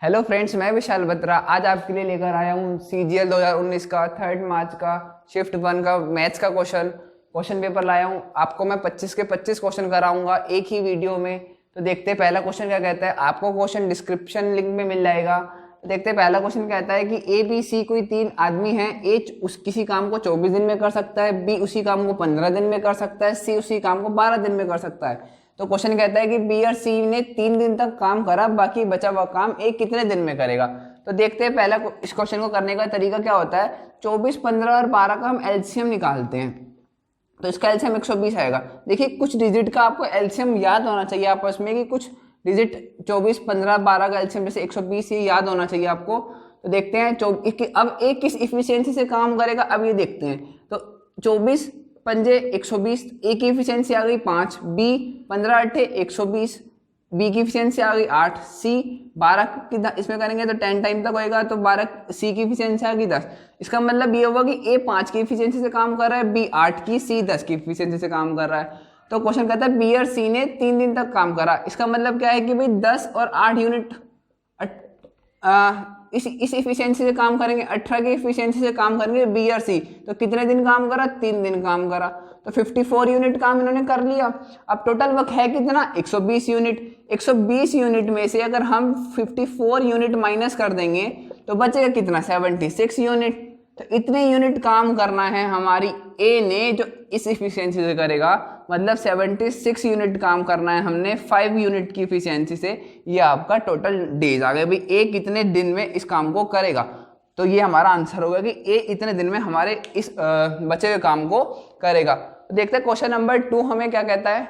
Hello friends, मैं विशाल बत्रा आज आपके लिए लेकर आया हूँ सीजीएल 2019 का 3 मार्च का शिफ्ट 1 का मैथ्स का क्वेश्चन पेपर लाया हूँ। आपको मैं 25 के 25 क्वेश्चन कराऊंगा एक ही वीडियो में। तो देखते हैं पहला क्वेश्चन क्या कहता है। आपको क्वेश्चन डिस्क्रिप्शन लिंक में मिल जाएगा। तो देखते हैं पहला क्वेश्चन कहता है कि ए बी सी कोई 3 आदमी हैं। ए किसी काम को 24 दिन में कर सकता है, बी उसी काम को 15 दिन में कर सकता है, सी उसी काम को 12 दिन में कर सकता है। तो क्वेश्चन कहता है कि बी और सी ने 3 दिन तक काम करा, बाकी बचा हुआ काम ए कितने दिन में करेगा। तो देखते हैं पहला इस क्वेश्चन को करने का तरीका क्या होता है। 24, 15 और 12 का हम एलसीएम निकालते हैं। तो इसका एलसीएम 120 आएगा। देखिए कुछ डिजिट का आपको एलसीएम याद होना चाहिए आपस में, कि कुछ डिजिट 24, 15, 12 का एलसीएम जैसे 120 ये याद होना चाहिए आपको। तो देखते हैं अब ए किस इफिशियंसी से काम करेगा, अब ये देखते हैं। तो 24 पंजे 120, ए की इफिशियंसी आ गई 5, बी 15 अट्ठे 120, बी की इफिशियंसी आ गई 8, सी 12 की इसमें करेंगे तो 10 टाइम तक होएगा, तो 12 सी की इफिशियंसी आ गई 10। इसका मतलब ये होगा कि ए 5 की इफिशियंसी से काम कर रहा है, बी 8 की, सी 10 की इफिशियंसी से काम कर रहा है। तो क्वेश्चन कहता है बी और सी ने 3 दिन तक काम करा। इसका मतलब क्या है कि भाई 10 और 8 यूनिट इस इफिशियंसी से काम करेंगे, 18 की इफिशियंसी से काम करेंगे बी और सी। तो कितने दिन काम करा, 3 दिन काम करा। तो 54 यूनिट काम इन्होंने कर लिया। अब टोटल वर्क है कितना, 120 यूनिट। 120 यूनिट में से अगर हम 54 यूनिट माइनस कर देंगे तो बचेगा कितना, 76 यूनिट। तो इतने यूनिट काम करना है हमारी ए ने, जो इस इफिशियंसी से करेगा। मतलब 76 यूनिट काम करना है हमने 5 यूनिट की इफिशियंसी से। ये आपका टोटल डेज आ गया भाई, ए कितने दिन में इस काम को करेगा। तो ये हमारा आंसर होगा कि ए इतने दिन में हमारे इस बचे हुए काम को करेगा। तो देखते हैं क्वेश्चन नंबर 2 हमें क्या कहता है।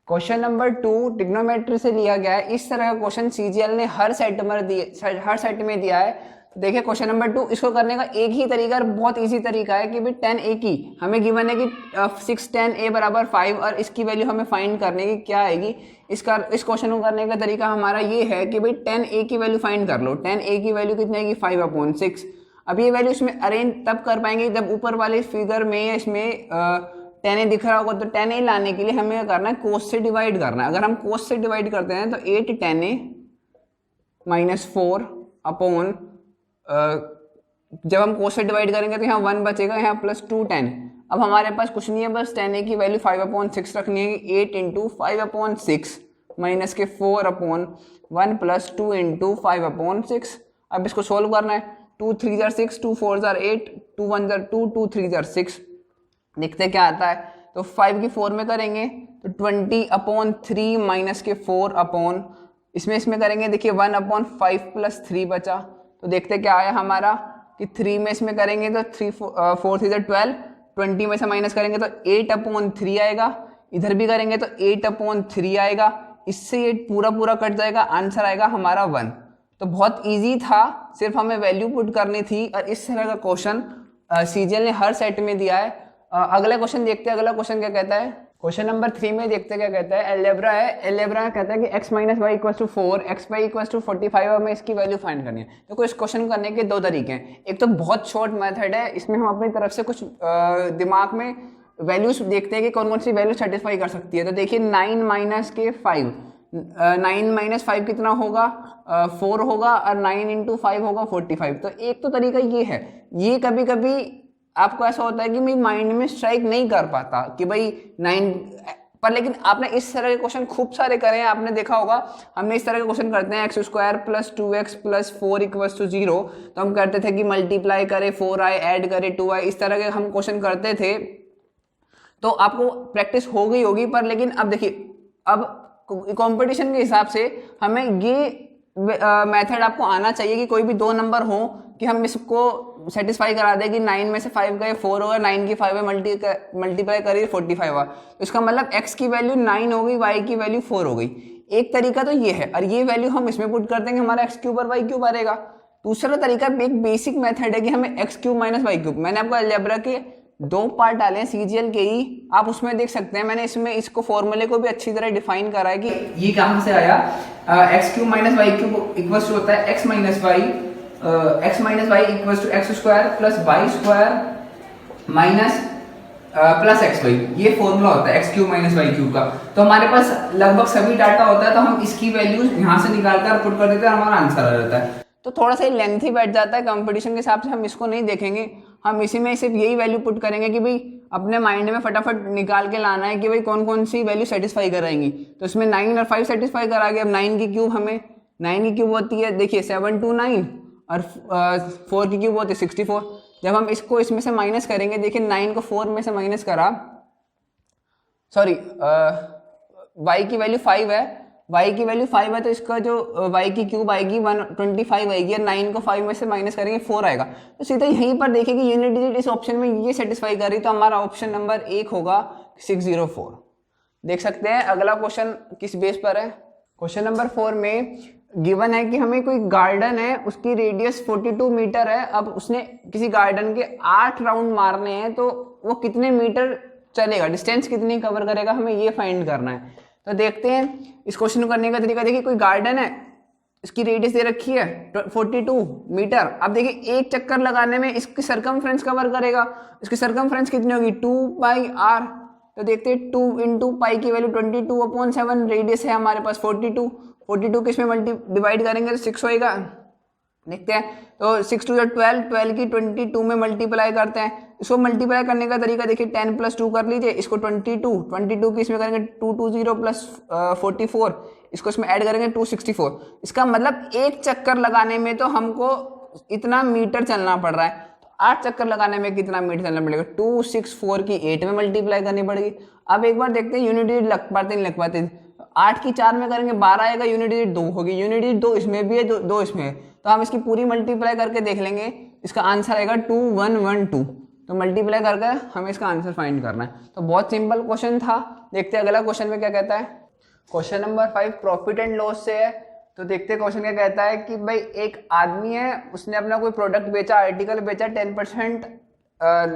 क्वेश्चन नंबर 2 ट्रिग्नोमेट्री से लिया गया है। इस तरह का क्वेश्चन सीजीएल ने हर सेट में दिया है। देखिए क्वेश्चन नंबर 2, इसको करने का एक ही तरीका है, बहुत इजी तरीका है कि भाई 10 ए की हमें गिवन है कि 6 10 ए बराबर 5 और इसकी वैल्यू हमें फाइंड करने की क्या आएगी। इस क्वेश्चन को करने का तरीका हमारा ये है कि भाई 10 ए की वैल्यू फाइंड कर लो। 10 ए की वैल्यू कितनी आएगी, 5/6। अब ये वैल्यू इसमें अरेंज तब कर पाएंगे जब ऊपर वाले फिगर में इसमें 10 ए दिख रहा होगा। तो 10 ए लाने के लिए हमें क्या करना है, कोस से डिवाइड करना है। अगर हम कोस से डिवाइड करते हैं तो 8 10 ए -4 अपॉन, जब हम कोस से डिवाइड करेंगे तो यहाँ 1 बचेगा, यहाँ +2 10। अब हमारे पास कुछ नहीं है, बस 10 ए की वैल्यू 5/6 रखनी है। 8 × 5/6 माइनस के 4/1 + 2 × 5/6। अब इसको सोल्व करना है। 2 3 6, 2 4 8, 2 1 2, 2 3 6। देखते हैं क्या आता है। तो 5 की 4 में करेंगे तो 20/3 माइनस के 4 इसमें करेंगे। देखिए 1/5 + 3 बचा। तो देखते क्या आया हमारा कि 3 में इसमें करेंगे तो 3 4 3 12, 20 में से माइनस करेंगे तो 8/3 आएगा। इधर भी करेंगे तो 8/3 आएगा। इससे ये पूरा कट जाएगा, आंसर आएगा हमारा 1। तो बहुत इजी था, सिर्फ हमें वैल्यू पुट करनी थी। और इस तरह का क्वेश्चन सीजीएल ने हर सेट में दिया है। अगला क्वेश्चन देखते हैं। अगला क्वेश्चन क्या कहता है। क्वेश्चन नंबर 3 में देखते क्या कहता है। एलजेब्रा है। एलजेब्रा कहता है कि x - y = 4, xy = 45 और हमें इसकी वैल्यू फाइंड करनी है। देखो इस क्वेश्चन करने के 2 तरीके हैं। एक तो बहुत शॉर्ट मेथड है, इसमें हम अपनी तरफ से कुछ दिमाग में वैल्यूज देखते हैं कि कौन कौन सी वैल्यू सेटिस्फाई कर सकती है। तो देखिए 9 - 5, 9 - 5 कितना होगा, 4 होगा, और 9 × 5 होगा 45। तो एक तो तरीका ये है। ये कभी कभी आपको ऐसा होता है कि भाई माइंड में स्ट्राइक नहीं कर पाता कि भाई 9 पर, लेकिन आपने इस तरह के क्वेश्चन खूब सारे करे हैं। आपने देखा होगा हमने इस तरह के क्वेश्चन करते हैं, x² + 2x + 4 = 0। तो हम करते थे कि मल्टीप्लाई करे 4i, ऐड करे 2i, इस तरह के हम क्वेश्चन करते थे। तो आपको प्रैक्टिस हो गई होगी। पर लेकिन अब देखिए, अब कंपटीशन के हिसाब से हमें ये मेथड आपको आना चाहिए कि कोई भी 2 नंबर हो कि हम इसको सेटिस्फाई करा दे कि 9 में से 5 गए 4 होगा, 9 की 5 में मल्टीप्लाई करिए 45 हुआ। तो इसका मतलब x की वैल्यू 9 हो गई, y की वैल्यू 4 हो गई। एक तरीका तो ये है, और ये वैल्यू हम इसमें पुट कर देंगे, हमारा x³ और y³ आएगा। दूसरा तरीका एक बेसिक मेथड है कि हमें x³ - y³। मैंने आपको अलजेब्रा के 2 पार्ट डाले हैं सीजीएल के ही, आप उसमें देख सकते हैं। मैंने इसमें इसको फॉर्मूले को भी अच्छी तरह डिफाइन करा है कि ये कहाँ से आया। x³ - y³ इक्वल्स होता है x - y = x² + y² - plus x y, ये फॉर्मूला होता है x cube minus y cube का। तो हमारे पास लगभग सभी डाटा होता है, तो हम इसकी वैल्यूज यहाँ से निकाल कर पुट कर देते हैं, हमारा आंसर आ जाता है। तो थोड़ा सा लेंथी बैठ जाता है, कंपटीशन के हिसाब से हम इसको नहीं देखेंगे, हम इसी में सिर्फ यही वैल्यू पुट करेंगे कि भाई अपने माइंड में फटाफट निकाल के लाना है कि भाई कौन कौन सी वैल्यू सेटिस्फाई कराएंगी। तो इसमें 9 और 5 सेटिस्फाई करा गया। अब 9 की क्यूब हमें 9 की क्यूब होती है, देखिए 7 2 9 और 4 की क्यूब होती है 64। जब हम इसको इसमें से माइनस करेंगे, देखिए 9 को 4 में से माइनस करा, सॉरी y की वैल्यू 5 है, y की वैल्यू 5 है, तो इसका जो y की क्यूब आएगी 125 आएगी, और 9 को 5 में से माइनस करेंगे 4 आएगा। तो सीधा यहीं पर देखिए कि यूनिट डिजिट इस ऑप्शन में ये सेटिस्फाई कर रही, तो हमारा ऑप्शन नंबर 1 होगा 604। देख सकते हैं अगला क्वेश्चन किस बेस पर है। क्वेश्चन नंबर 4 में गिवन है कि हमें कोई गार्डन है, उसकी रेडियस 42 मीटर है। अब उसने किसी गार्डन के 8 राउंड मारने हैं, तो वो कितने मीटर चलेगा, डिस्टेंस कितनी कवर करेगा, हमें ये फाइंड करना है। तो देखते हैं इस क्वेश्चन को करने का तरीका। देखिए कोई गार्डन है, इसकी रेडियस दे रखी है 42 मीटर। अब देखिए एक चक्कर लगाने में इसकी सरकमफ्रेंस कवर करेगा, इसकी सरकमफ्रेंस कितनी होगी 2 पाई आर। तो देखते हैं 2 इंटू पाई की वैल्यू 22/7, रेडियस है हमारे पास 42 किस में मल्टी डिवाइड करेंगे तो 6 होएगा। देखते हैं, तो 6 टू 12, 12 की 22 में मल्टीप्लाई करते हैं। इसको मल्टीप्लाई करने का तरीका देखिए 10 + 2 कर लीजिए, इसको 22 की इसमें करेंगे 220 + 44, इसको इसमें ऐड करेंगे 264। इसका मतलब एक चक्कर लगाने में तो हमको इतना मीटर चलना पड़ रहा है। 8 चक्कर लगाने में कितना मीटर चलना पड़ेगा, 264 की 8 में मल्टीप्लाई करनी पड़ेगी। अब एक बार देखते हैं यूनिट डिजिट लग पाते नहीं लग पाते। 8 की 4 में करेंगे 12 आएगा, यूनिट डिजिट 2 होगी, यूनिट डिजिट 2 इसमें भी है, 2 इसमें है, तो हम इसकी पूरी मल्टीप्लाई करके देख लेंगे। इसका आंसर आएगा 2112। तो मल्टीप्लाई करके हमें इसका आंसर फाइंड करना है। तो बहुत सिंपल क्वेश्चन था। देखते हैं अगला क्वेश्चन में क्या कहता है। Question number 5 profit and loss से है। तो देखते हैं क्वेश्चन क्या कहता है कि भाई एक आदमी है, उसने अपना कोई प्रोडक्ट बेचा, आर्टिकल बेचा 10%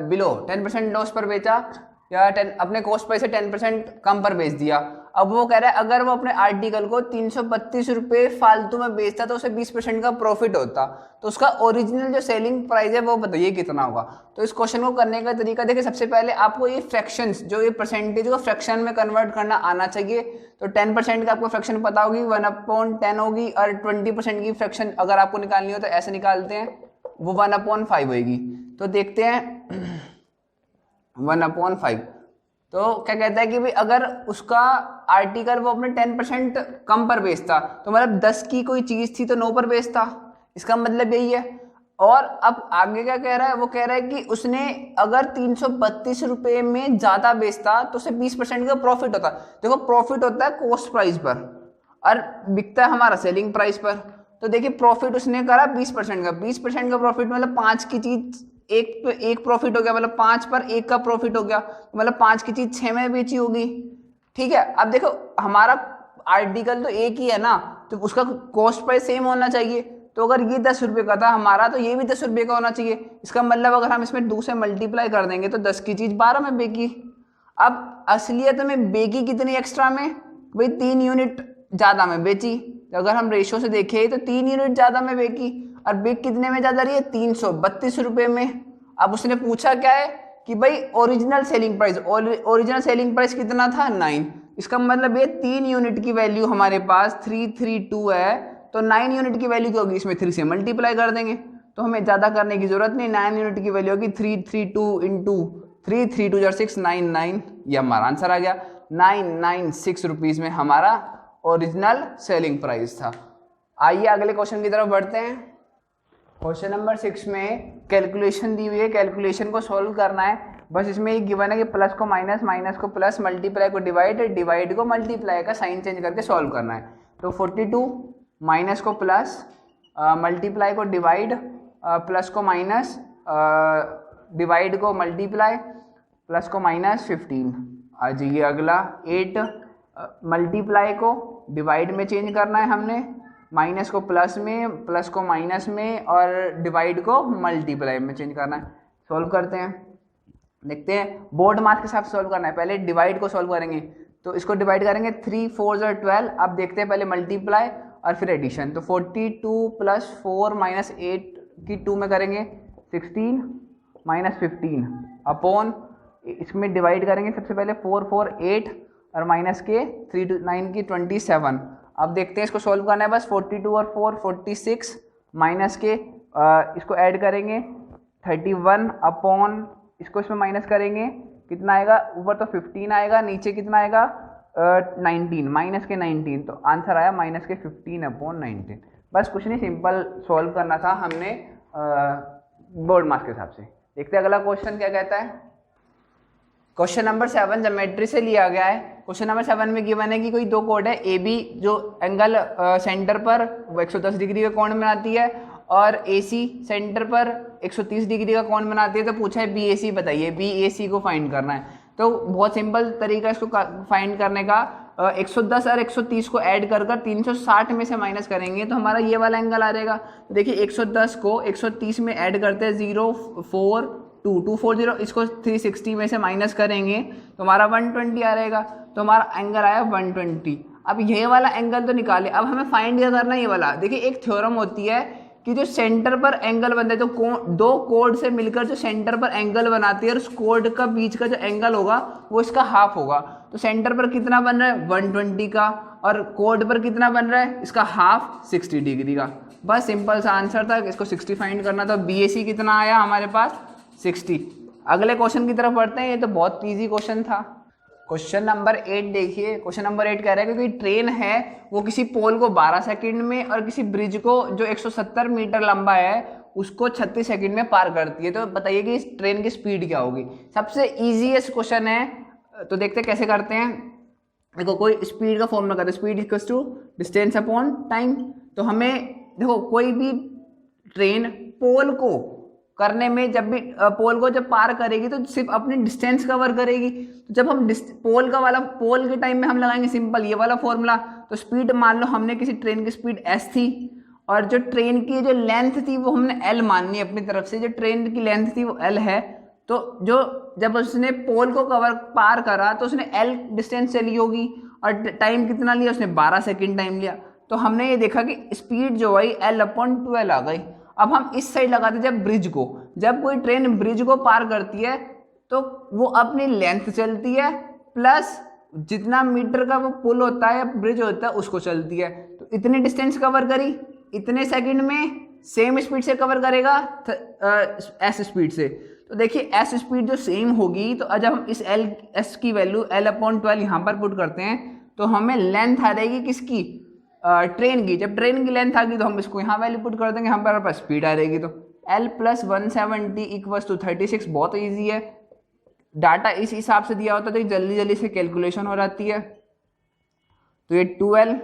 बिलो 10% लॉस पर बेचा, या अपने कॉस्ट प्राइस से 10% कम पर बेच दिया। अब वो कह रहा है अगर वो अपने आर्टिकल को 332 रुपये फालतू में बेचता तो उसे 20% का प्रॉफिट होता, तो उसका ओरिजिनल जो सेलिंग प्राइस है वो बताइए कितना होगा। तो इस क्वेश्चन को करने का तरीका देखिए, सबसे पहले आपको ये फ्रैक्शंस जो ये परसेंटेज को फ्रैक्शन में कन्वर्ट करना आना चाहिए। तो 10% का आपको फ्रैक्शन पता होगी 1/10 होगी, और 20% की फ्रैक्शन अगर आपको निकालनी हो तो ऐसे निकालते हैं, वो 1/5 होगी। तो देखते हैं 1/5। तो क्या कहता है कि भाई अगर उसका आर्टिकल वो अपने 10% कम पर बेचता, तो मतलब 10 की कोई चीज थी तो 9 पर बेचता, इसका मतलब यही है। और अब आगे क्या कह रहा है, वो कह रहा है कि उसने अगर 332 रुपये में ज्यादा बेचता तो उसे 20% का प्रॉफिट होता। देखो प्रॉफिट होता है कॉस्ट प्राइस पर और बिकता है हमारा सेलिंग प्राइस पर। तो देखिए प्रॉफिट उसने करा 20% का, 20% का प्रॉफिट मतलब 5 की चीज एक प्रॉफिट हो गया, मतलब 5 पर 1 का प्रॉफिट हो गया, मतलब 5 की चीज 6 में बेची होगी। ठीक है, अब देखो हमारा आर्टिकल तो एक ही है ना, तो उसका कॉस्ट प्राइस सेम होना चाहिए। तो अगर ये 10 रुपये का था हमारा, तो ये भी 10 रुपये का होना चाहिए। इसका मतलब अगर हम इसमें 2 से मल्टीप्लाई कर देंगे तो 10 की चीज 12 में बेची। अब असलियत में बेची कितनी एक्स्ट्रा में, भाई 3 यूनिट ज्यादा में बेची। तो अगर हम रेशियो से देखें तो 3 यूनिट ज्यादा में बेची, और बिक कितने में ज्यादा रही है 332 रुपये में। अब उसने पूछा क्या है कि भाई original selling price, original selling price कितना था 9। इसका मतलब ये 3 यूनिट की वैल्यू हमारे पास 332 है, तो 9 यूनिट की वैल्यू क्या होगी, इसमें 3 से मल्टीप्लाई कर देंगे, तो हमें ज्यादा करने की जरूरत नहीं। 9 यूनिट की वैल्यू होगी 332 इंटू 332 699, ये हमारा आंसर आ गया। 996 रुपीज में हमारा ओरिजिनल सेलिंग प्राइस था। आइए अगले क्वेश्चन की तरफ बढ़ते हैं। क्वेश्चन नंबर 6 में कैलकुलेशन दी हुई है, कैलकुलेशन को सॉल्व करना है। बस इसमें एक गिवन है कि प्लस को माइनस, माइनस को प्लस, मल्टीप्लाई को डिवाइड, डिवाइड को मल्टीप्लाई का साइन चेंज करके सॉल्व करना है। तो 42 माइनस को प्लस, मल्टीप्लाई को डिवाइड, प्लस को माइनस, डिवाइड को मल्टीप्लाई, प्लस को माइनस 15। आज ये अगला 8 मल्टीप्लाई को डिवाइड में चेंज करना है हमने, माइनस को प्लस में, प्लस को माइनस में, और डिवाइड को मल्टीप्लाई में चेंज करना है। सॉल्व करते हैं, देखते हैं बोर्ड मार्क्स के साथ सॉल्व करना है। पहले डिवाइड को सॉल्व करेंगे, तो इसको डिवाइड करेंगे 3 4 12। अब देखते हैं पहले मल्टीप्लाई और फिर एडिशन। तो 42 + 4 - 8 की 2 में करेंगे 16 - 15 अपॉन इसमें डिवाइड करेंगे सबसे पहले 4 4 8 और माइनस के 3 9 की 27। अब देखते हैं इसको सोल्व करना है बस 42 और 4 46 माइनस के इसको ऐड करेंगे 31 अपॉन इसको इसमें माइनस करेंगे कितना आएगा, ऊपर तो 15 आएगा, नीचे कितना आएगा 19 माइनस के 19, तो आंसर आया माइनस के 15 अपॉन 19। बस कुछ नहीं, सिंपल सॉल्व करना था हमने बोर्ड मार्क्स के हिसाब से। देखते हैं अगला क्वेश्चन क्या कहता है। क्वेश्चन नंबर 7 ज्योमेट्री से लिया गया है। क्वेश्चन नंबर 7 में गिवन है कि कोई दो कोड है ए बी जो एंगल सेंटर पर 110 डिग्री का कोण बनाती है और ए सी सेंटर पर 130 डिग्री का कोण बनाती है। तो पूछा है बी ए सी बताइए, बी ए सी को फाइंड करना है। तो बहुत सिंपल तरीका इसको फाइंड करने का, 110 और 130 को ऐड कर 360 में से माइनस करेंगे तो हमारा ये वाला एंगल आ जाएगा। तो देखिए 110 को 130 में ऐड करते हैं 0 4 2 240, इसको 360 में से माइनस करेंगे तो हमारा 120 आ रहेगा। तो हमारा एंगल आया 120। अब ये वाला एंगल तो निकाले, अब हमें फाइंड क्या करना है ये वाला। देखिए एक थ्योरम होती है कि जो सेंटर पर एंगल बनते हैं तो दो कोड से मिलकर जो सेंटर पर एंगल बनाती है और उस कोड का बीच का जो एंगल होगा वो इसका हाफ होगा। तो सेंटर पर कितना बन रहा है 120 का और कोड पर कितना बन रहा है इसका हाफ 60 डिग्री का। बस सिंपल सा आंसर था, इसको 60 फाइंड करना था। BAC कितना आया हमारे पास 60। अगले क्वेश्चन की तरफ बढ़ते हैं, ये तो बहुत ईजी क्वेश्चन था। क्वेश्चन नंबर 8 देखिए। क्वेश्चन नंबर 8 कह रहा है कि कोई ट्रेन है वो किसी पोल को 12 सेकंड में और किसी ब्रिज को जो 170 मीटर लंबा है उसको 36 सेकंड में पार करती है। तो बताइए कि इस ट्रेन की स्पीड क्या होगी। सबसे ईजीएस्ट क्वेश्चन है, तो देखते हैं कैसे करते हैं। देखो कोई स्पीड का फॉर्मूला करते हैं, speed equals to distance upon time. तो हमें देखो कोई भी ट्रेन पोल को करने में जब भी पोल को जब पार करेगी तो सिर्फ अपनी डिस्टेंस कवर करेगी। तो जब हम पोल के टाइम में हम लगाएंगे सिंपल ये वाला फॉर्मूला। तो स्पीड मान लो हमने किसी ट्रेन की स्पीड s थी और जो ट्रेन की जो लेंथ थी वो हमने l माननी है अपनी तरफ से। जो ट्रेन की लेंथ थी वो l है, तो जो जब उसने पोल को पार करा तो उसने l डिस्टेंस चली होगी और टाइम कितना लिया उसने 12 सेकेंड टाइम लिया। तो हमने ये देखा कि स्पीड जो आई L/12 आ गई। अब हम इस साइड लगाते जब ब्रिज को, जब कोई ट्रेन ब्रिज को पार करती है तो वो अपनी लेंथ चलती है प्लस जितना मीटर का वो पुल होता है या ब्रिज होता है उसको चलती है। तो इतनी डिस्टेंस कवर करी, इतने सेकंड में सेम स्पीड से कवर करेगा एस स्पीड से। तो देखिए एस स्पीड जो सेम होगी तो जब हम इस एस की वैल्यू L/12 यहाँ पर पुट करते हैं तो हमें लेंथ आ जाएगी किसकी, ट्रेन की। जब ट्रेन की लेंथ आ गई तो हम इसको यहाँ वैल्यू पुट कर देंगे, हमारे पास स्पीड आ रहेगी। तो L + 170 = 36। बहुत ईजी है, डाटा इस हिसाब से दिया होता है तो जल्दी जल्दी से कैलकुलेशन हो जाती है। तो ये 2L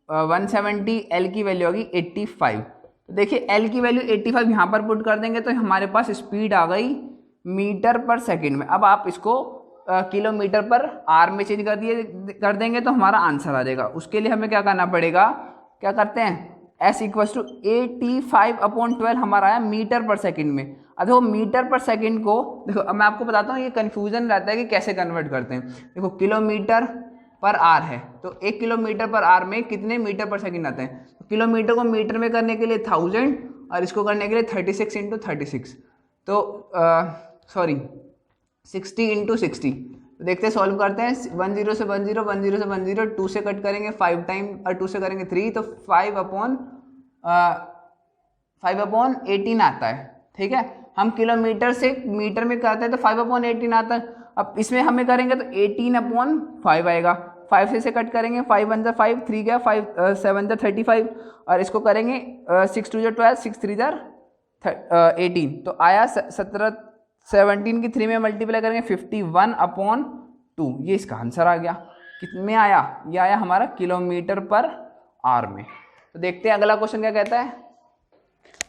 170, L की वैल्यू होगी 85। तो देखिए L की वैल्यू 85 यहाँ पर पुट कर देंगे तो हमारे पास स्पीड आ गई मीटर पर सेकेंड में। अब आप इसको किलोमीटर पर आर में चेंज कर देंगे तो हमारा आंसर आ जाएगा। उसके लिए हमें क्या करना पड़ेगा, क्या करते हैं S = 85/12 हमारा आया मीटर पर सेकंड में। अब देखो मीटर पर सेकंड को देखो, अब मैं आपको बताता हूँ ये कन्फ्यूजन रहता है कि कैसे कन्वर्ट करते हैं। देखो किलोमीटर पर आर है तो 1 किलोमीटर पर आर में कितने मीटर पर सेकंड आते हैं। तो किलोमीटर को मीटर में करने के लिए 1000 और इसको करने के लिए 36 × 36, तो 60 × 60। तो देखते हैं सॉल्व करते हैं। 10 से 10 10 से 10 2 से कट करेंगे 5 टाइम और 2 से करेंगे 3, तो 5/18 आता है। ठीक है, हम किलोमीटर से मीटर में करते हैं तो 5/18 आता है। अब इसमें हमें करेंगे तो 18/5 आएगा। 5 से कट करेंगे 5 1 जा 5, 3 गया 5 7 जा 35 और इसको करेंगे 6 2 जा 12, 6 3 जा 18। तो आया 17 की 3 में मल्टीप्लाई करेंगे 51/2। ये इसका आंसर आ गया। कितने आया, ये आया हमारा किलोमीटर पर आर में। तो देखते हैं अगला क्वेश्चन क्या कहता है।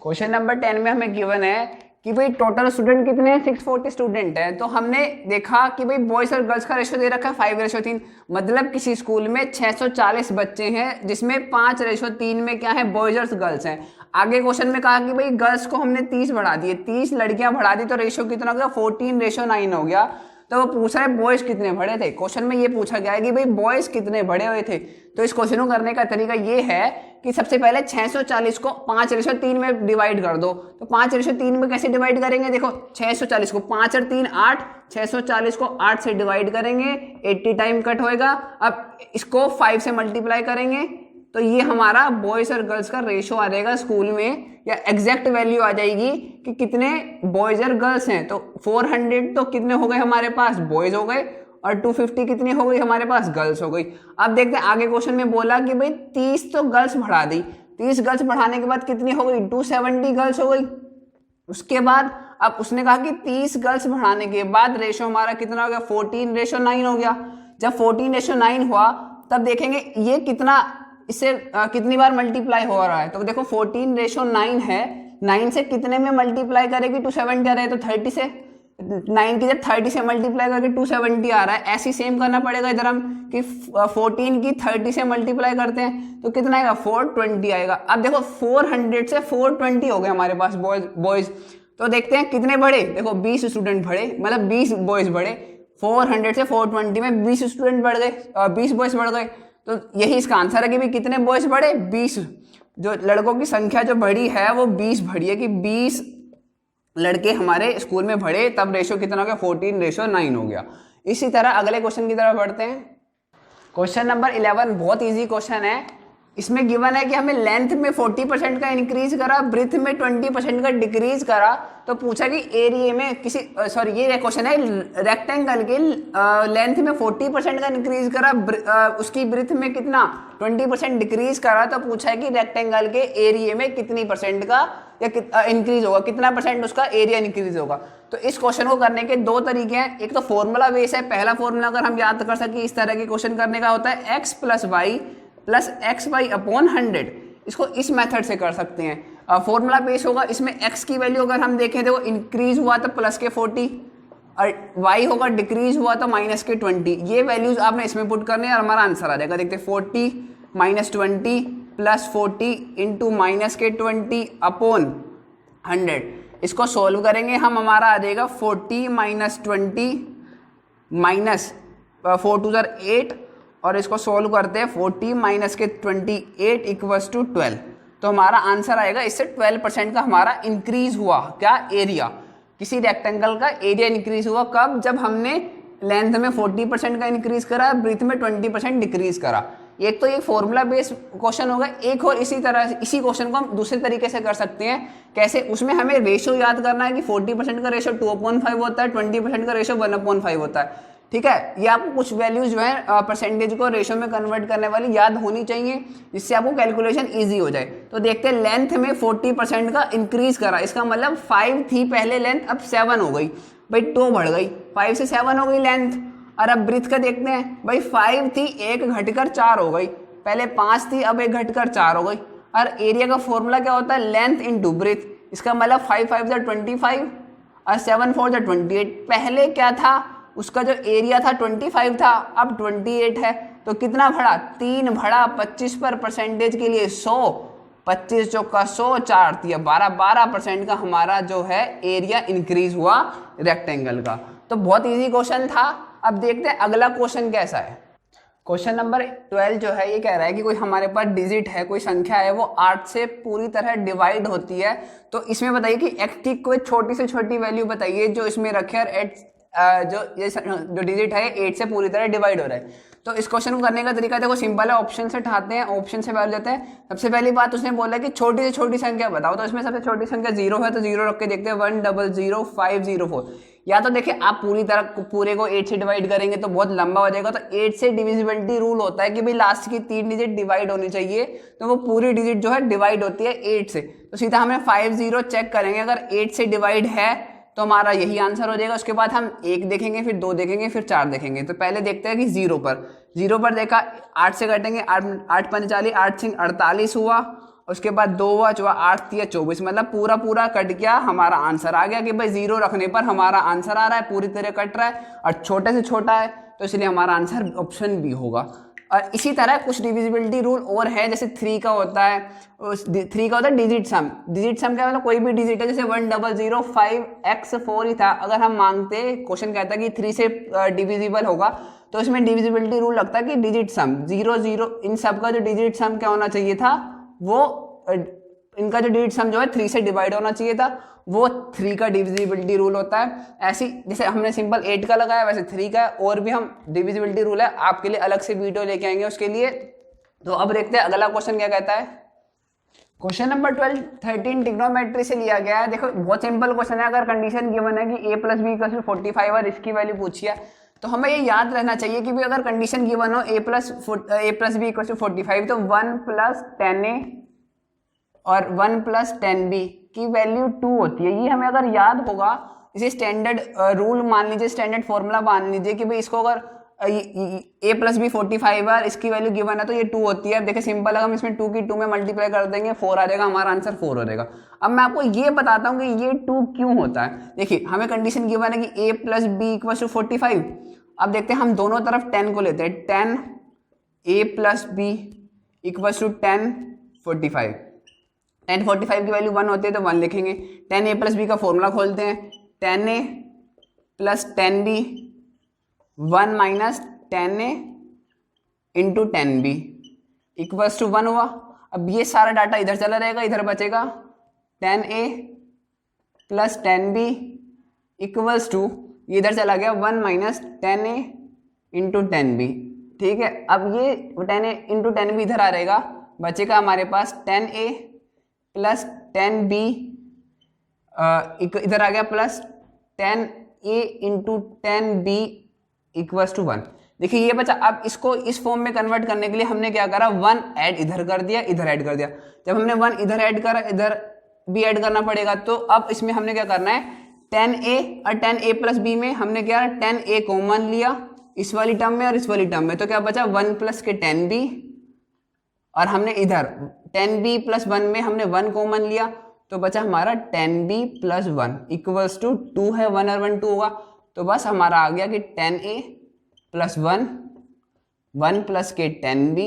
क्वेश्चन नंबर 10 में हमें गिवन है कि भाई टोटल स्टूडेंट कितने हैं, 640 स्टूडेंट हैं। तो हमने देखा कि भाई बॉयज़ और गर्ल्स का रेशो दे रखा है 5:3, मतलब किसी स्कूल में 640 बच्चे हैं जिसमें 5:3 में क्या है, बॉयज़ और गर्ल्स हैं। आगे क्वेश्चन में कहा कि भाई गर्ल्स को हमने 30 बढ़ा दिए, 30 लड़कियां बढ़ा दी तो रेशो कितना हो गया, 14:9 हो गया। तो वो पूछ रहा है बॉयज कितने बड़े थे। क्वेश्चन में ये पूछा गया है कि भाई बॉयज कितने बड़े हुए थे। तो इस क्वेश्चन को करने का तरीका ये है कि सबसे पहले 640 को 5/3 में डिवाइड कर दो। तो 5/3 में कैसे डिवाइड करेंगे, देखो 640 को 5 और 3 8, 640 को 8 से डिवाइड करेंगे, 80 टाइम कट होएगा। अब इसको 5 से मल्टीप्लाई करेंगे तो ये हमारा बॉयज और गर्ल्स का रेशो आ जाएगा स्कूल में, या एग्जैक्ट वैल्यू आ जाएगी कि कितने बॉयज और गर्ल्स हैं। तो 400 तो कितने हो गए हमारे पास, बॉयज हो गए, और 250 कितनी हो गई हमारे पास, गर्ल्स हो गई। अब देखते हैं आगे क्वेश्चन में बोला कि भाई 30 तो गर्ल्स बढ़ा दी, 30 गर्ल्स बढ़ाने के बाद कितनी हो गई, 270 गर्ल्स हो गई। उसके बाद अब उसने कहा कि 30 गर्ल्स बढ़ाने के बाद रेशो हमारा कितना हो गया, 14:9 हो गया। जब 14:9 हुआ तब देखेंगे ये कितना, इससे कितनी बार मल्टीप्लाई हो रहा है। तो देखो 14:9 है, 9 से कितने में मल्टीप्लाई करेगी, 270 आ रहा है, तो 30 से 9 की जब 30 से मल्टीप्लाई करके 270 आ रहा है। ऐसे सेम करना पड़ेगा इधर हम कि 14 की 30 से मल्टीप्लाई करते हैं तो कितना आएगा, 420 आएगा। अब देखो 400 से 420 हो गए हमारे पास बॉयज। तो देखते हैं कितने बढ़े, देखो 20 स्टूडेंट बढ़े, मतलब 20 बॉयज बढ़े। 400 से 420 में 20 स्टूडेंट बढ़ गए, 20 बॉयज बढ़ गए। तो यही इसका आंसर है कि भी कितने बॉयज बढ़े, 20। जो लड़कों की संख्या जो बढ़ी है वो 20 बढ़ी है, कि 20 लड़के हमारे स्कूल में बढ़े, तब रेशो कितना हो गया, 14:9 हो गया। इसी तरह अगले क्वेश्चन की तरफ बढ़ते हैं। क्वेश्चन नंबर 11 बहुत इजी क्वेश्चन है। इसमें गिवन है कि हमें लेंथ में 40% का इंक्रीज करा, ब्रेथ में 20% का डिक्रीज करा। तो पूछा कि एरिया में किसी ये क्वेश्चन है रेक्टेंगल के लेंथ में 40% का इंक्रीज करा, उसकी ब्रेथ में कितना 20% डिक्रीज करा। तो पूछा है कि रेक्टेंगल के एरिया में कितनी परसेंट का या इंक्रीज होगा, कितना परसेंट उसका एरिया इंक्रीज होगा। तो इस क्वेश्चन को करने के दो तरीके हैं। एक तो फॉर्मूला बेस है, पहला फॉर्मूला अगर हम याद कर सके इस तरह के क्वेश्चन करने का होता है x + y + xy/100। इसको इस मेथड से कर सकते हैं। फॉर्मूला बेस होगा, इसमें x की वैल्यू अगर हम देखें तो इंक्रीज हुआ तो +40 और y होगा डिक्रीज हुआ तो -20। ये वैल्यूज आपने इसमें पुट करने हैं और हमारा आंसर आ जाएगा। देखते 40 - 20 + 40 × -20/100। इसको सोल्व करेंगे हम, हमारा आ जाएगा 40 - 20 -4 2 8, और इसको सोल्व करते हैं 40 - 28 = 12। तो हमारा आंसर आएगा, इससे 12% का हमारा इंक्रीज हुआ क्या, एरिया। किसी रेक्टेंगल का एरिया इंक्रीज हुआ कब, जब हमने लेंथ में 40% का इंक्रीज करा, ब्रीथ में 20% डिक्रीज करा। एक तो ये फॉर्मूला बेस्ड क्वेश्चन होगा। एक और इसी तरह इसी क्वेश्चन को हम दूसरे तरीके से कर सकते हैं। कैसे, उसमें हमें रेशो याद करना है कि 40% का रेशो 2/5 होता है, 20% का रेशो 1/5 होता है। ठीक है, ये आपको कुछ वैल्यूज जो है परसेंटेज को रेशो में कन्वर्ट करने वाली याद होनी चाहिए, जिससे आपको कैलकुलेशन इजी हो जाए। तो देखते हैं लेंथ में 40% का इंक्रीज करा, इसका मतलब 5 थी पहले लेंथ, अब 7 हो गई, भाई 2 बढ़ गई, 5 से 7 हो गई लेंथ। और अब ब्रीथ का देखते हैं, भाई 5 थी, 1 घटकर 4 हो गई, पहले 5 थी, अब 1 घटकर 4 हो गई। और एरिया का फॉर्मूला क्या होता है, लेंथ इंटू ब्रीथ। इसका मतलब 5 5 = 25 और 7 4 = 28। पहले क्या था, उसका जो एरिया था 25 था, अब 28 है, तो कितना बढ़ा, 3 बढ़ा। 25 पर परसेंटेज के लिए 100, 25 चौका 100, 4 दिया 12% का हमारा जो है एरिया इंक्रीज हुआ रेक्टेंगल का। तो बहुत इजी क्वेश्चन था। अब देखते हैं अगला क्वेश्चन कैसा है। क्वेश्चन नंबर 12 जो है ये कह रहा है कि कोई हमारे पास डिजिट है, कोई संख्या है, वो 8 से पूरी तरह डिवाइड होती है। तो इसमें बताइए कि x की कोई छोटी से छोटी वैल्यू बताइए जो इसमें रखे, और जो डिजिट है 8 से पूरी तरह डिवाइड हो रहा है। तो इस क्वेश्चन को करने का तरीका देखो सिंपल है, ऑप्शन से उठाते हैं, ऑप्शन से वैल्यू लेते हैं। सबसे पहली बात उसने बोला कि छोटी से छोटी संख्या बताओ, तो इसमें सबसे छोटी संख्या 0 है, तो 0 रख के देखते हैं। 1000504। या तो देखिए आप पूरे को 8 से डिवाइड करेंगे तो बहुत लंबा हो जाएगा, तो 8 से डिविजिबिलिटी रूल होता है कि भाई लास्ट की 3 डिजिट डिवाइड होनी चाहिए, तो वो पूरी डिजिट जो है डिवाइड होती है 8 से। तो सीधा हमें 50 चेक करेंगे, अगर 8 से डिवाइड है तो हमारा यही आंसर हो जाएगा। उसके बाद हम 1 देखेंगे, फिर 2 देखेंगे, फिर 4 देखेंगे। तो पहले देखते हैं कि 0 पर देखा, 8 से कटेंगे, 8 5 40, 8 6 48 हुआ। उसके बाद 2 हुआ, 8 3 24, मतलब पूरा कट गया, हमारा आंसर आ गया कि भाई 0 रखने पर हमारा आंसर आ रहा है, पूरी तरह कट रहा है और छोटे से छोटा है, तो इसलिए हमारा आंसर ऑप्शन बी होगा। और इसी तरह कुछ डिविजिबिलिटी रूल और है, जैसे 3 का होता है, 3 का होता है डिजिट सम। डिजिट सम क्या मतलब कोई भी डिजिट है, जैसे 1005x4 ही था, अगर हम मांगते, क्वेश्चन कहता है कि 3 से डिविजिबल होगा, तो इसमें डिविजिबिलिटी रूल लगता है कि डिजिट सम 0 0, इन सब का जो डिजिट सम क्या होना चाहिए था, वो इनका जो डिजिट सम जो है 3 से डिवाइड होना चाहिए था, वो 3 का डिविजिबिलिटी रूल होता है। ऐसी जैसे हमने सिंपल 8 का लगाया, वैसे 3 का है, और भी हम डिविजिबिलिटी रूल है आपके लिए अलग से वीडियो लेके आएंगे उसके लिए। तो अब देखते हैं अगला क्वेश्चन क्या कहता है। क्वेश्चन नंबर 13 ट्रिग्नोमेट्री से लिया गया है। देखो बहुत सिंपल क्वेश्चन है, अगर कंडीशन गिवन है कि a + b = 45 और इसकी वैल्यू पूछी है, तो हमें ये याद रहना चाहिए कि भाई अगर कंडीशन गिवन हो a + b = 45, तो 1 + 10a और 1 + 10b की वैल्यू 2 होती है। ये हमें अगर याद होगा, इसे स्टैंडर्ड रूल मान लीजिए, स्टैंडर्ड फॉर्मूला मान लीजिए कि भाई इसको अगर a + b 45 है, इसकी वैल्यू गिवन है, तो ये 2 होती है। अब देखिए सिंपल है, हम इसमें 2 की 2 में मल्टीप्लाई कर देंगे, 4 आ जाएगा, हमारा आंसर 4 हो जाएगा। अब मैं आपको ये बताता हूँ कि ये 2 क्यों होता है। देखिए हमें कंडीशन गिवन है कि a + b = 45। अब देखते हैं, हम दोनों तरफ 10 को लेते हैं, 10 a + b = 10 45। 10 45 की वैल्यू 1 होती है, तो 1 लिखेंगे। 10a + b का फॉर्मूला खोलते हैं, 10a + 10b 1 - 10a × 10b = 1 हुआ। अब ये सारा डाटा इधर चला रहेगा, इधर बचेगा 10a + 10b = ये इधर चला गया 1 - 10a × 10b। ठीक है, अब ये 10a × 10b इधर आ रहेगा, बचेगा हमारे पास 10a + 10b इधर आ गया प्लस 10a × 10b = 1। देखिए ये बचा। अब इसको इस फॉर्म में कन्वर्ट करने के लिए हमने क्या करा, 1 ऐड इधर कर दिया, इधर ऐड कर दिया। जब हमने 1 इधर ऐड करा, इधर भी ऐड करना पड़ेगा। तो अब इसमें हमने क्या करना है, 10a और 10a + b में हमने क्या 10a कॉमन लिया इस वाली टर्म में और इस वाली टर्म में, तो क्या बचा 1 + के 10b, और हमने इधर 10b + 1 में हमने 1 कॉमन लिया, तो बचा हमारा 10b + 1 = 2 है, 1 और 1 2 होगा। तो बस हमारा आ गया कि 10a + 1 1 + के 10b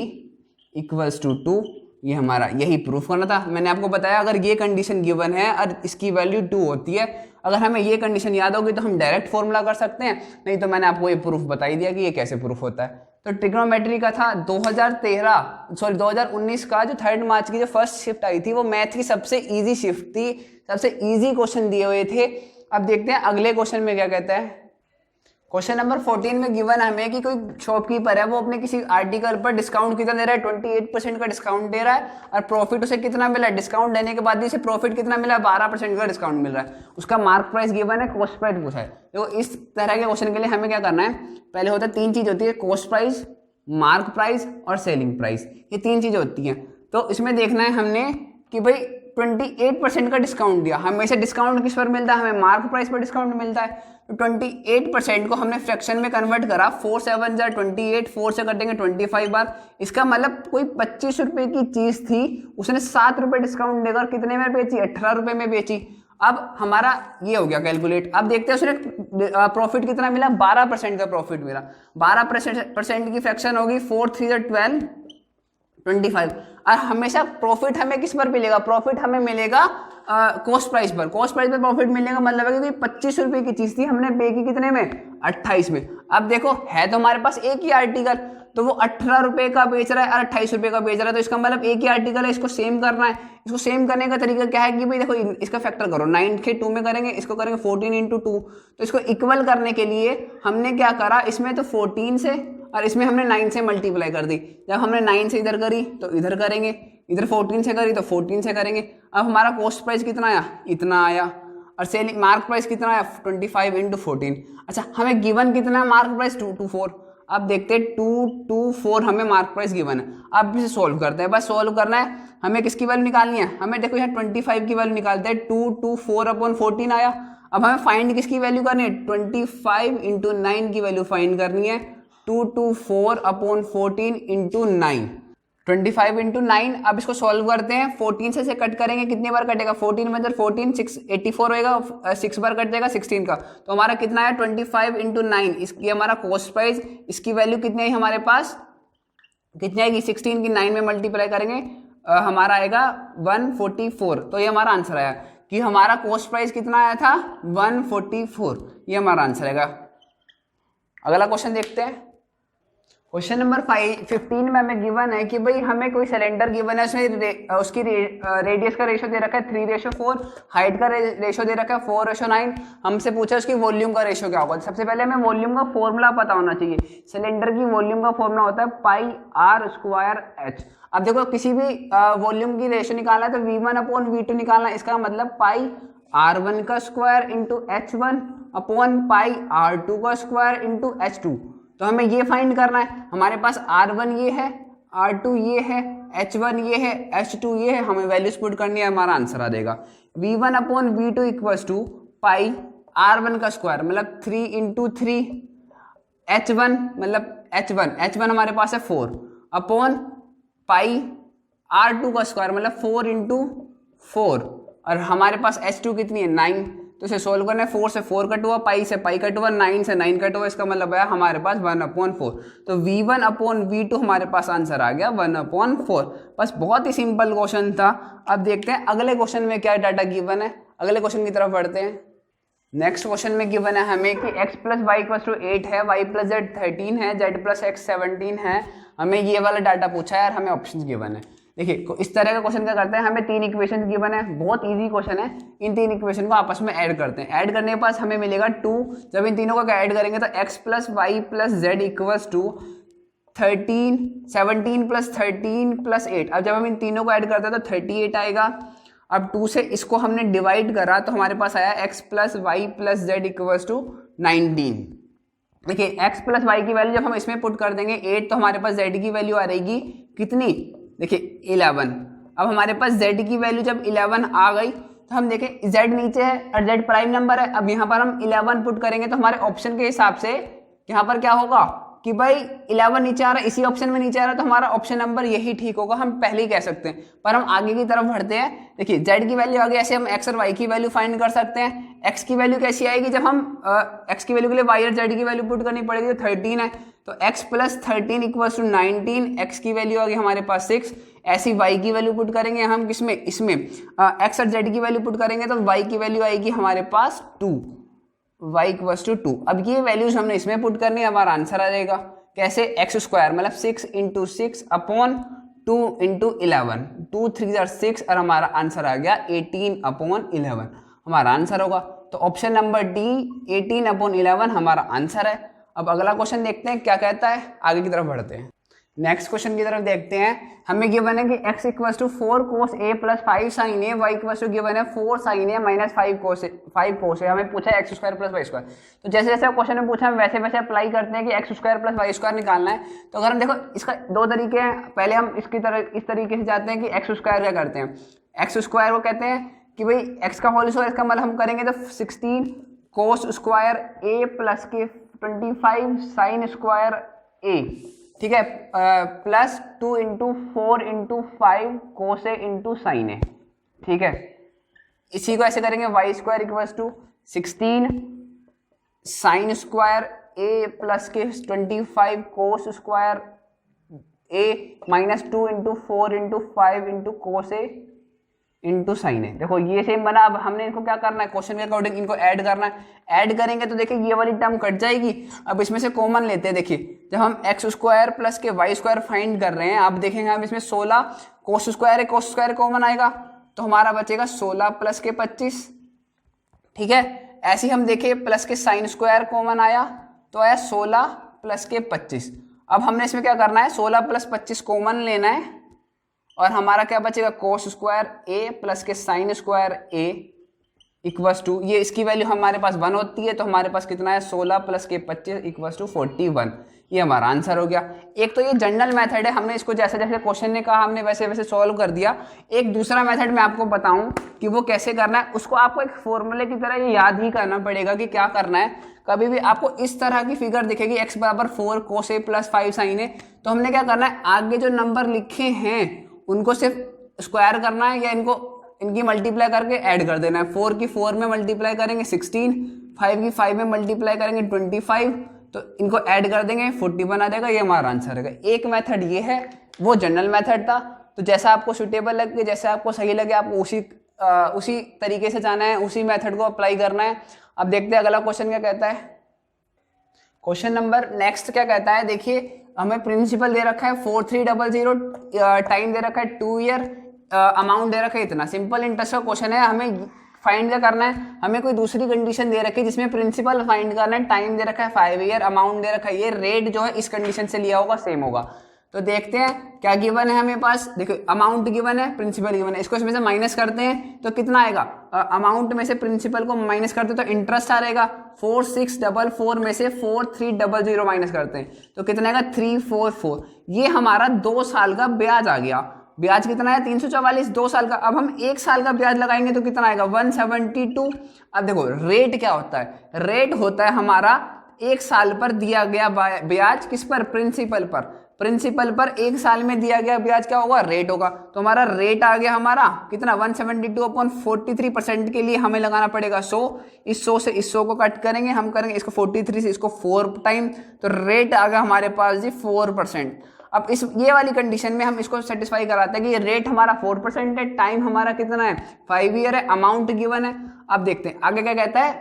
= 2। ये हमारा यही प्रूफ करना था। मैंने आपको बताया अगर ये कंडीशन गिवन है और इसकी वैल्यू 2 होती है, अगर हमें ये कंडीशन याद होगी तो हम डायरेक्ट फॉर्मूला कर सकते हैं, नहीं तो मैंने आपको ये प्रूफ बता ही दिया कि ये कैसे प्रूफ होता है। तो ट्रिग्नोमेट्री का था 2019 का जो 3 मार्च की जो फर्स्ट शिफ्ट आई थी, वो मैथ की सबसे इजी शिफ्ट थी, सबसे इजी क्वेश्चन दिए हुए थे। अब देखते हैं अगले क्वेश्चन में क्या कहता है। क्वेश्चन नंबर 14 में गिवन हमें कि कोई शॉपकीपर है, वो अपने किसी आर्टिकल पर डिस्काउंट कितना दे रहा है, 28% का डिस्काउंट दे रहा है, और प्रॉफिट उसे कितना मिला है, डिस्काउंट देने के बाद भी उसे प्रॉफिट कितना मिला है, 12% का डिस्काउंट मिल रहा है। उसका मार्क प्राइस गिवन है, कॉस्ट प्राइस पूछा है। तो इस तरह के क्वेश्चन के लिए हमें क्या करना है, पहले होता है 3 चीज होती है, कॉस्ट प्राइस, मार्क प्राइस और सेलिंग प्राइस, ये 3 चीजें होती हैं। तो इसमें देखना है हमने कि भाई 28% का डिस्काउंट दिया, हमेशा डिस्काउंट किस पर मिलता है, हमें मार्क प्राइस पर डिस्काउंट मिलता है। तो 28% को हमने फ्रैक्शन में कन्वर्ट करा, 4 7 जा 28, 4 से कटेंगे 25 बार। इसका मतलब कोई 25 रुपए की चीज थी, उसने 7 रुपए डिस्काउंट देकर कितने में बेची, 18 रुपए में बेची। अब हमारा ये हो गया कैलकुलेट। अब देखते हैं उसने प्रॉफिट कितना मिला, 12% का प्रॉफिट मिला। 12% की फ्रैक्शन होगी, 4 3 12 25। और हमेशा प्रॉफिट हमें किस पर मिलेगा, प्रॉफिट हमें मिलेगा कॉस्ट प्राइस पर। कॉस्ट प्राइस पर प्रॉफिट मिलने का मतलब है कि 25 रुपए की चीज थी, हमने पे की कितने में, 28 में। अब देखो है तो हमारे पास एक ही आर्टिकल, तो वो 18 रुपए का बेच रहा है और 28 रुपए का बेच रहा है, तो इसका मतलब एक ही आर्टिकल है, इसको सेम करना है। इसको सेम करने का तरीका क्या है कि भाई देखो इसका फैक्टर करो, 9 के 2 में करेंगे, इसको करेंगे 14 × 2। तो इसको इक्वल करने के लिए हमने क्या करा, इसमें तो 14 से और इसमें हमने 9 से मल्टीप्लाई कर दी। जब हमने 9 से इधर करी तो इधर करेंगे, इधर 14 से करी तो 14 से करेंगे। अब हमारा कॉस्ट प्राइस कितना आया, इतना आया, और सेलिंग मार्क प्राइस कितना आया, 25 × 14। अच्छा हमें गिवन कितना है मार्क प्राइस, 224। अब देखते हैं 224 हमें मार्क प्राइस गिवन है। अब इसे सोल्व करते हैं, बस सोल्व करना है। हमें किसकी वैल्यू निकालनी है, हमें देखो यहाँ 25 की वैल्यू निकालते हैं, 224/14 आया। अब हमें फाइंड किसकी वैल्यू करनी है, 25 × 9 की वैल्यू फाइंड करनी है। 224/14 × 9, 25 × 9। अब इसको सॉल्व करते हैं, 14 से कट करेंगे, कितने बार कटेगा, 14 में 14 6 84 होएगा, 6 बार कट जाएगा 16 का। तो हमारा कितना है 25 × 9, इसकी हमारा कॉस्ट प्राइस, इसकी वैल्यू कितनी है हमारे पास कितनी आएगी, 16 की 9 में मल्टीप्लाई करेंगे हमारा आएगा 144। तो ये हमारा आंसर आया कि हमारा कॉस्ट प्राइस कितना आया था 144, ये हमारा आंसर आएगा। अगला क्वेश्चन देखते हैं। क्वेश्चन नंबर 15 में हमें गिवन है कि भाई हमें कोई सिलेंडर गिवन है, उसमें उसकी रेडियस का रेशो दे रखा है 3:4, हाइट का रेशो दे रखा है 4:9। हमसे पूछा उसकी वॉल्यूम का रेशो क्या होगा। सबसे पहले हमें वॉल्यूम का फॉर्मूला पता होना चाहिए। सिलेंडर की वॉल्यूम का फॉर्मूला होता है πr²h। अब देखो किसी भी वॉल्यूम की रेशो निकालना है तो V1/V2 निकालना है। इसका मतलब πr1 का square into h1 upon πr2 का स्क्वायर इंटू h2। तो हमें ये फाइंड करना है। हमारे पास R1 ये है, R2 ये है, H1 ये है, H2 ये है, हमें वैल्यूज पुट करनी है, हमारा आंसर आ जाएगा V1/V2 equals to pi R1 का स्क्वायर मतलब 3 इंटू 3, H1 मतलब H1 हमारे पास है 4 अपॉन पाई R2 का स्क्वायर मतलब 4 इंटू 4, और हमारे पास H2 कितनी है 9। तो इसे सोल्व करना है, 4 से 4 कट हुआ, पाई से पाई कट हुआ, 9 से 9 कट हुआ, इसका मतलब है हमारे पास 1/4। तो V1/V2 हमारे पास आंसर आ गया 1/4। बस बहुत ही सिंपल क्वेश्चन था। अब देखते हैं अगले क्वेश्चन में क्या डाटा गिवन है। अगले क्वेश्चन की तरफ बढ़ते हैं। नेक्स्ट क्वेश्चन में गिवन है हमें कि x + y = 8 है, y + z 13 है, z + x 17 है। हमें ये वाला डाटा पूछा है और हमें ऑप्शंस गिवन है। देखिए इस तरह का क्वेश्चन क्या करते हैं, हमें 3 इक्वेशन गिवन है, बहुत इजी क्वेश्चन है। इन 3 इक्वेशन को आपस में ऐड करते हैं। ऐड करने के पास हमें मिलेगा 2। जब इन तीनों को ऐड करेंगे तो x + y + z equals to 17 + 13 + 8। अब जब हम इन तीनों को ऐड करते हैं तो 38 आएगा। अब 2 से इसको हमने डिवाइड करा तो हमारे पास आया x + y + z equals to 19। देखिए x + y की वैल्यू जब हम इसमें पुट कर देंगे 8 तो हमारे पास z की वैल्यू आ रहेगी कितनी, देखिए 11। अब हमारे पास z की वैल्यू जब 11 आ गई तो हम देखें z नीचे है और z प्राइम नंबर है। अब यहाँ पर हम 11 पुट करेंगे तो हमारे ऑप्शन के हिसाब से यहाँ पर क्या होगा कि भाई 11 नीचे आ रहा है, इसी ऑप्शन में नीचे आ रहा है, तो हमारा ऑप्शन नंबर यही ठीक होगा, हम पहले ही कह सकते हैं। पर हम आगे की तरफ बढ़ते हैं। देखिए z की वैल्यू आ गई, ऐसे हम x और y की वैल्यू फाइंड कर सकते हैं। x की वैल्यू कैसी आएगी, जब हम x की वैल्यू के लिए y और z की वैल्यू पुट करनी पड़ेगी तो 13 है, तो x + 13 इक्वल्स टू 19। x की वैल्यू आ गई हमारे पास 6। ऐसी y की वैल्यू पुट करेंगे हम किसमें, इसमें x और z की वैल्यू पुट करेंगे तो y की वैल्यू आएगी हमारे पास 2, y इक्वल्स टू 2। अब ये वैल्यूज हमने इसमें पुट करनी है, हमारा आंसर आ जाएगा कैसे, x² मतलब 6 × 6 अपॉन 2 × 11, 2 3 are 6 और हमारा आंसर आ गया 18/11 हमारा आंसर होगा। तो ऑप्शन नंबर डी 18/11 हमारा आंसर है। अब अगला क्वेश्चन देखते हैं क्या कहता है, आगे की तरफ बढ़ते हैं। नेक्स्ट क्वेश्चन की तरफ देखते हैं। हमें गिवन है कि x = 4 cos a + 5 sin a, y = given है 4 sin a - 5 cos a। हमें पूछा है x² + y²। तो जैसे जैसे क्वेश्चन में पूछा हम वैसे वैसे अप्लाई करते हैं कि x² + y² निकालना है। तो अगर हम देखो इसका 2 तरीके हैं। पहले हम इस तरीके से जाते हैं कि x² क्या करते हैं, x² को कहते हैं कि भाई x का होल स्क्वायर, इसका मतलब हम करेंगे तो 16 cos² a + के 25 sin² a, ठीक है, plus 2 × 4 × 5 cos a × sin a, ठीक है। इसी को ऐसे करेंगे y² = 16 sin² a प्लस के 25 cos² a minus 2 × 4 × 5 × cos a × sin a। देखो ये सेम बना। अब हमने इनको क्या करना है, क्वेश्चन के अकॉर्डिंग इनको ऐड करना है। ऐड करेंगे तो देखिए ये वाली टर्म कट जाएगी। अब इसमें से कॉमन लेते हैं। देखिए जब हम x² + के y² फाइंड कर रहे हैं, आप देखेंगे हम इसमें 16 cos² है, cos² कॉमन आएगा तो हमारा बचेगा 16 + के 25, ठीक है। ऐसे ही हम देखें प्लस के sin² कॉमन आया तो आया 16 + के 25। अब हमने इसमें क्या करना है, 16 + 25 कॉमन लेना है और हमारा क्या बचेगा cos² a प्लस के sin² a इक्वल्स टू, ये इसकी वैल्यू हमारे पास 1 होती है तो हमारे पास कितना है 16 + के 25 इक्वल्स टू 41। ये हमारा आंसर हो गया। एक तो ये जनरल मेथड है, हमने इसको जैसे जैसे क्वेश्चन ने कहा हमने वैसे वैसे सॉल्व कर दिया। एक दूसरा मेथड मैं आपको बताऊं कि वो कैसे करना है, उसको आपको एक फॉर्मूले की तरह ये याद ही करना पड़ेगा कि क्या करना है। कभी भी आपको इस तरह की फिगर दिखेगी x = 4 cos a + 5 sin a, तो हमने क्या करना है, आगे जो नंबर लिखे हैं उनको सिर्फ स्क्वायर करना है या इनकी मल्टीप्लाई करके ऐड कर देना है। 4 की 4 में मल्टीप्लाई करेंगे 16, 5 की 5 में मल्टीप्लाई करेंगे 25, तो इनको ऐड कर देंगे 41 आ जाएगा, ये हमारा आंसर है। एक मेथड ये है, वो जनरल मेथड था। तो जैसा आपको सुटेबल लगे, जैसा आपको सही लगे, आपको उसी तरीके से जाना है, उसी मेथड को अप्लाई करना है। अब देखते हैं अगला क्वेश्चन क्या कहता है। क्वेश्चन नंबर नेक्स्ट क्या कहता है, देखिए हमें प्रिंसिपल दे रखा है 4300, टाइम दे रखा है 2 ईयर, अमाउंट दे रखा है इतना। सिंपल इंटरेस्ट का क्वेश्चन है, हमें फाइंड क्या करना है, हमें कोई दूसरी कंडीशन दे रखी है जिसमें प्रिंसिपल फाइंड करना है, टाइम दे रखा है 5 ईयर, अमाउंट दे रखा है ये, रेट जो है इस कंडीशन से लिया होगा सेम होगा। तो देखते हैं क्या गिवन है हमें पास। देखो अमाउंट गिवन है, प्रिंसिपल गिवन है, इसको इसमें से माइनस करते हैं तो कितना आएगा, अमाउंट में से प्रिंसिपल को माइनस करते हैं तो इंटरेस्ट आ रहेगा। 4644 में से 4300 माइनस करते हैं तो कितना आएगा 344। ये हमारा 2 साल का ब्याज आ गया। ब्याज कितना है 344, 2 साल का। अब हम 1 साल का ब्याज लगाएंगे तो कितना आएगा 172। अब देखो रेट क्या होता है, रेट होता है हमारा 1 साल पर दिया गया ब्याज, किस पर, प्रिंसिपल पर। प्रिंसिपल पर 1 साल में दिया गया ब्याज क्या होगा, रेट होगा। तो हमारा रेट आ गया हमारा कितना 172/43% के लिए हमें लगाना पड़ेगा 100। इस 100 से इस 100 को कट करेंगे, हम करेंगे इसको 43 से इसको 4 टाइम, तो रेट आ गया हमारे पास जी 4%। अब ये वाली कंडीशन में हम इसको सेटिस्फाई कराते हैं कि ये रेट हमारा 4% है, टाइम हमारा कितना है 5 ईयर है, अमाउंट गिवन है। अब देखते हैं आगे क्या कहता है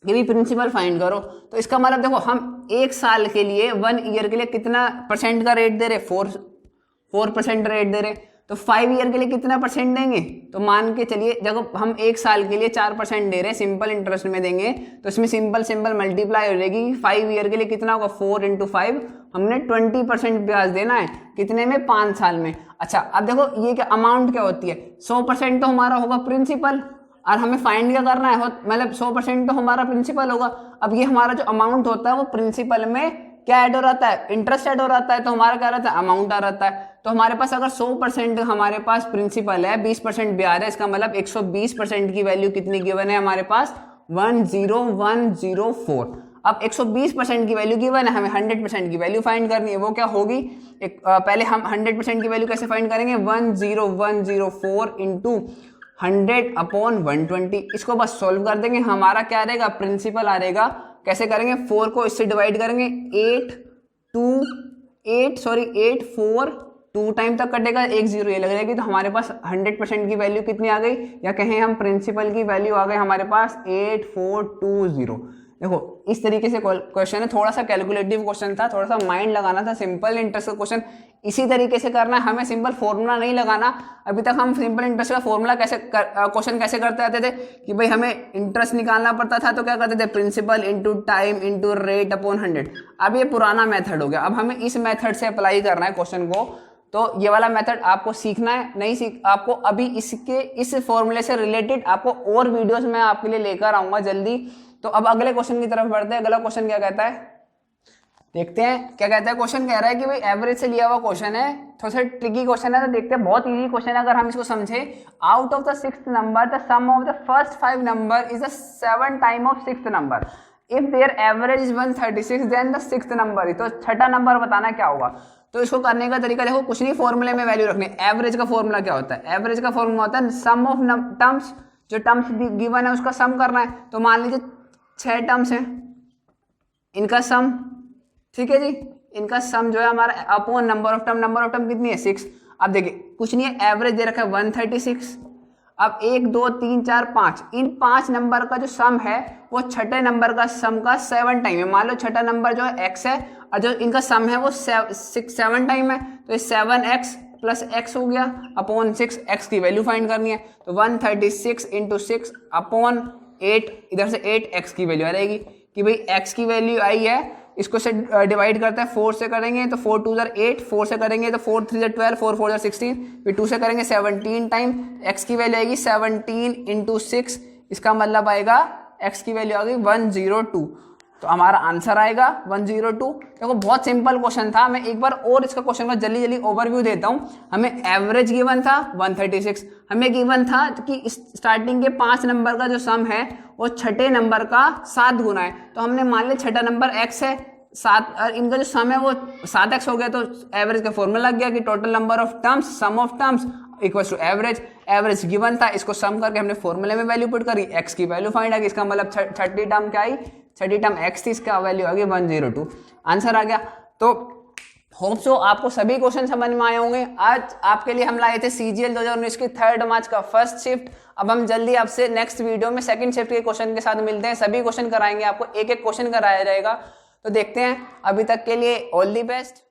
कि भी प्रिंसिपल फाइंड करो। तो इसका मतलब देखो हम 1 साल के लिए 1 ईयर के लिए कितना परसेंट का रेट दे रहे, 4% रेट दे रहे। तो 5 ईयर के लिए कितना परसेंट देंगे, तो मान के चलिए जब हम 1 साल के लिए 4% दे रहे हैं, सिंपल इंटरेस्ट में देंगे तो इसमें सिंपल मल्टीप्लाई हो जाएगी। 5 ईयर के लिए कितना होगा 4 × 5, हमने 20% ब्याज देना है कितने में 5 साल में। अच्छा अब देखो ये क्या अमाउंट क्या होती है, 100% तो हमारा होगा प्रिंसिपल और हमें फाइंड क्या करना है, मतलब 100% तो हमारा प्रिंसिपल होगा। अब ये हमारा जो अमाउंट होता है वो प्रिंसिपल में क्या ऐड हो रहता है, इंटरेस्ट ऐड हो रहता है, तो हमारा क्या रहता है अमाउंट आ रहता है। तो हमारे पास अगर 100% हमारे पास प्रिंसिपल है, 20% ब्याज है, इसका मतलब 120% की वैल्यू कितनी गिवन है हमारे पास 10104। अब 120% की वैल्यू गिवन है, हमें 100% की वैल्यू फाइंड करनी है। वो क्या होगी, पहले हम 100% की वैल्यू कैसे फाइंड करेंगे, 10104 इंटू 100/120। इसको बस सोल्व कर देंगे, हमारा क्या रहेगा प्रिंसिपल आ रहेगा। कैसे करेंगे, 4 को इससे डिवाइड करेंगे, 8 4 2 टाइम तक कटेगा, 1 0 ये लग जाएगी। तो हमारे पास 100% की वैल्यू कितनी आ गई, या कहें हम प्रिंसिपल की वैल्यू आ गई हमारे पास 8420। देखो इस तरीके से क्वेश्चन है, थोड़ा सा कैलकुलेटिव क्वेश्चन था, थोड़ा सा माइंड लगाना था। सिंपल इंटरेस्ट का क्वेश्चन इसी तरीके से करना है, हमें सिंपल फॉर्मूला नहीं लगाना। अभी तक हम सिंपल इंटरेस्ट का फॉर्मूला क्वेश्चन कैसे करते आते थे कि भाई हमें इंटरेस्ट निकालना पड़ता था, तो क्या करते थे principal into time into rate upon 100। अब ये पुराना मेथड हो गया, अब हमें इस मेथड से अप्लाई करना है क्वेश्चन को। तो ये वाला मेथड आपको सीखना है, नहीं सीख आपको अभी इस फॉर्मूले से रिलेटेड आपको और वीडियोस मैं आपके लिए लेकर आऊंगा जल्दी। तो अब अगले क्वेश्चन की तरफ बढ़ते हैं। अगला क्वेश्चन क्या कहता है, देखते हैं क्या कहता है। क्वेश्चन कह रहा है कि भाई एवरेज से लिया हुआ क्वेश्चन है, थोड़ा सा ट्रिकी क्वेश्चन है, तो देखते हैं। बहुत इजी क्वेश्चन है अगर हम इसको समझे। Out of the 6th number the sum of the first 5 number is the 7 time of 6th number. If their average is 136 then the 6th number. तो छठा नंबर बताना क्या होगा। तो इसको करने का तरीका देखो, कुछ नहीं, फॉर्मूले में वैल्यू रखनी। एवरेज का फॉर्मूला क्या होता है, एवरेज का फॉर्मूला होता है सम ऑफ टर्म्स, जो टर्म्स गिवन है उसका सम करना है। तो मान लीजिए 6 टर्म्स हैं, इनका सम, ठीक है जी, इनका सम जो है हमारा अपॉन नंबर ऑफ टर्म कितनी है 6। अब देखिए कुछ नहीं है, एवरेज दे रखा है 136। अब 1 2 3 4 5, इन 5 नंबर का जो सम है वो छठे नंबर का सम का 7 टाइम है। मान लो छठा नंबर जो है x है और जो इनका सम है वो 7 टाइम है, तो ये 7x प्लस x हो गया अपॉन 6। x की वैल्यू फाइंड करनी है, तो 136 इंटू 6 अपॉन 8, इधर से 8x की वैल्यू आ जाएगी कि भाई x की वैल्यू आई है। इसको से डिवाइड करते हैं, 4 से करेंगे तो 4 2 8, 4 से करेंगे तो 4 3 12, 4 4 16, फिर 2 से करेंगे 17 टाइम। x की वैल्यू आएगी 17 इंटू 6, इसका मतलब आएगा x की वैल्यू आ गई 102। तो हमारा आंसर आएगा 102। देखो बहुत सिंपल क्वेश्चन था। मैं एक बार और इसका क्वेश्चन का जल्दी ओवरव्यू देता हूँ। हमें एवरेज गिवन था 136, हमें गिवन था कि स्टार्टिंग के 5 नंबर का जो सम है वो छठे नंबर का 7 गुना है। तो हमने मान लिया छठा नंबर x है 7 और इनका जो सम है वो 7x हो गया। तो एवरेज का फॉर्मूला लग गया कि total number of terms sum of terms equals to average. Average given था, इसको सम करके हमने फॉर्मूले में वैल्यू पुट करी, x की वैल्यू फाइंड आ गई। इसका मतलब छठी टर्म क्या आई छठी टर्म x थी, इसका वैल्यू आ गई 102। आंसर आ गया। तो होप सो आपको सभी क्वेश्चन समझ में आए होंगे। आज आपके लिए हम लाए थे CGL 2019 की 3rd मार्च का फर्स्ट शिफ्ट। अब हम जल्दी आपसे नेक्स्ट वीडियो में सेकंड शिफ्ट के क्वेश्चन के साथ मिलते हैं। सभी क्वेश्चन कराएंगे, आपको एक एक क्वेश्चन कराया जाएगा। तो देखते हैं, अभी तक के लिए ऑल दी बेस्ट।